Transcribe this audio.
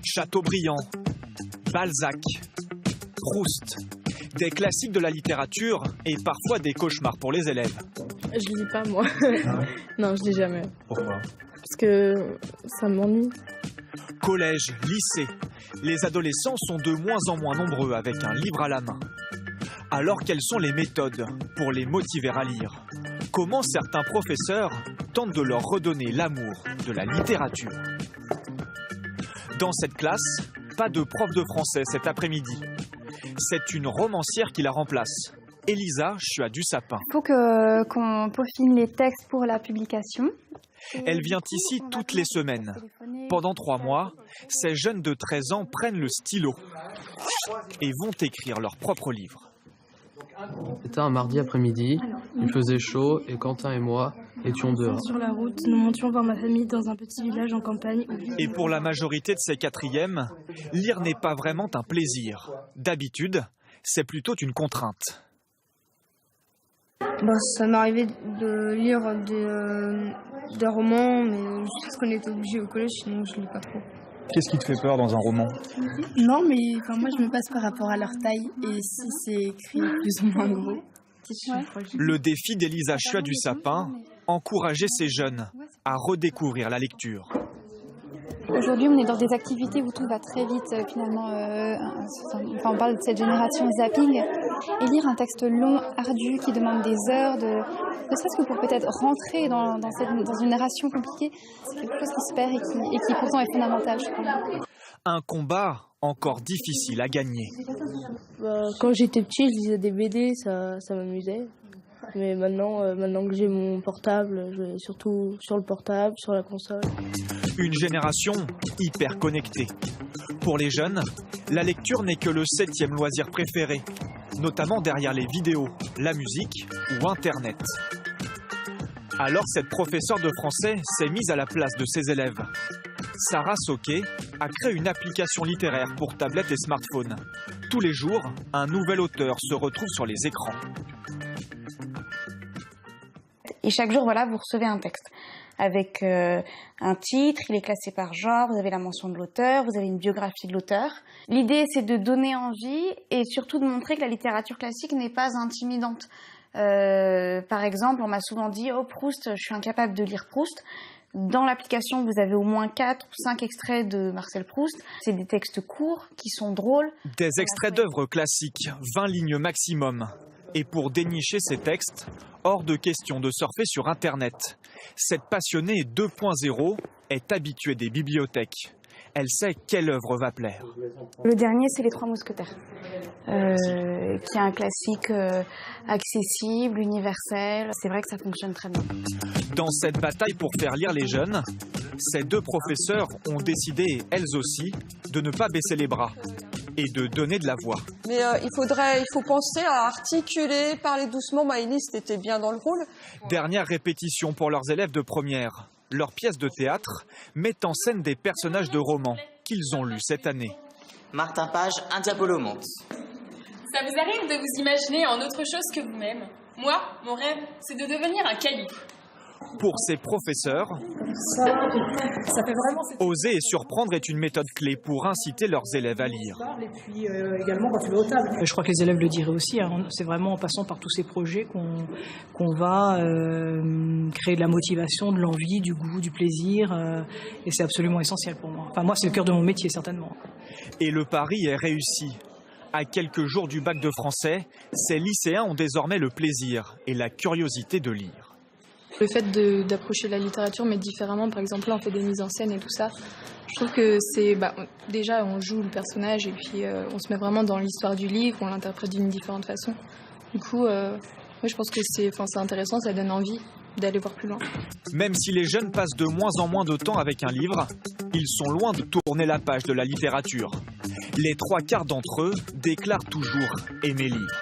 Chateaubriand, Balzac, Proust, des classiques de la littérature et parfois des cauchemars pour les élèves. Je lis pas moi. Non, je lis jamais. Pourquoi? Parce que ça m'ennuie. Collège, lycée, les adolescents sont de moins en moins nombreux avec un livre à la main. Alors quelles sont les méthodes pour les motiver à lire? Comment certains professeurs tentent de leur redonner l'amour de la littérature? Dans cette classe, pas de prof de français cet après-midi. C'est une romancière qui la remplace, Elisa Chua-du-Sapin. Il faut qu'on peaufine les textes pour la publication. Elle vient ici toutes les semaines. Pendant 3 mois, ces jeunes de 13 ans prennent le stylo et vont écrire leur propre livre. C'était un mardi après-midi, il faisait chaud et Quentin et moi étions dehors. Sur la route, nous montions voir ma famille dans un petit village en campagne. Et pour la majorité de ces quatrièmes, lire n'est pas vraiment un plaisir. D'habitude, c'est plutôt une contrainte. Ça m'est arrivé de lire des romans, mais juste parce qu'on était obligé au collège, sinon je lis pas trop. Qu'est-ce qui te fait peur dans un roman? Non, mais moi je me passe par rapport à leur taille et si c'est écrit plus ou moins gros. Le défi d'Elisa Chua-du-Sapin, encourager ces jeunes à redécouvrir la lecture. Aujourd'hui, on est dans des activités où tout va très vite, finalement. On parle de cette génération zapping. Et lire un texte long, ardu, qui demande des heures, ne serait-ce que pour peut-être rentrer dans une narration compliquée, c'est quelque chose qui se perd et qui pourtant est fondamental, je crois. Un combat encore difficile à gagner. Quand j'étais petit, je lisais des BD, ça m'amusait. Mais maintenant que j'ai mon portable, je vais surtout sur le portable, sur la console. Une génération hyper connectée. Pour les jeunes, la lecture n'est que le 7e loisir préféré, notamment derrière les vidéos, la musique ou Internet. Alors cette professeure de français s'est mise à la place de ses élèves. Sarah Soquet a créé une application littéraire pour tablettes et smartphones. Tous les jours, un nouvel auteur se retrouve sur les écrans. Et chaque jour, vous recevez un texte avec un titre, il est classé par genre, vous avez la mention de l'auteur, vous avez une biographie de l'auteur. L'idée, c'est de donner envie et surtout de montrer que la littérature classique n'est pas intimidante. Par exemple, on m'a souvent dit « Oh, Proust, je suis incapable de lire Proust ». Dans l'application, vous avez au moins 4 ou 5 extraits de Marcel Proust. C'est des textes courts qui sont drôles. Des extraits d'œuvres classiques, 20 lignes maximum. Et pour dénicher ces textes, hors de question de surfer sur Internet. Cette passionnée 2.0 est habituée des bibliothèques. Elle sait quelle œuvre va plaire. Le dernier, c'est Les Trois Mousquetaires, qui est un classique accessible, universel. C'est vrai que ça fonctionne très bien. Dans cette bataille pour faire lire les jeunes, ces 2 professeurs ont décidé, elles aussi, de ne pas baisser les bras et de donner de la voix. Mais il faut penser à articuler, parler doucement. Maëlys était bien dans le rôle. Dernière répétition pour leurs élèves de première. Leur pièce de théâtre met en scène des personnages de romans qu'ils ont lus cette année. Martin Page, Un diable au monde. Ça vous arrive de vous imaginer en autre chose que vous-même? Moi, mon rêve, c'est de devenir un calife. Pour ces professeurs, ça fait vraiment... oser et surprendre est une méthode clé pour inciter leurs élèves à lire. Et puis également quand tu vas aux tables. Je crois que les élèves le diraient aussi. C'est vraiment en passant par tous ces projets qu'on va créer de la motivation, de l'envie, du goût, du plaisir. Et c'est absolument essentiel pour moi. Enfin, moi, c'est le cœur de mon métier, certainement. Et le pari est réussi. À quelques jours du bac de français, ces lycéens ont désormais le plaisir et la curiosité de lire. Le fait d'approcher la littérature, mais différemment, par exemple, là, on fait des mises en scène et tout ça. Je trouve que c'est... déjà, on joue le personnage et puis on se met vraiment dans l'histoire du livre, on l'interprète d'une différente façon. Du coup, je pense que c'est intéressant, ça donne envie d'aller voir plus loin. Même si les jeunes passent de moins en moins de temps avec un livre, ils sont loin de tourner la page de la littérature. Les 3/4 d'entre eux déclarent toujours aimer lire.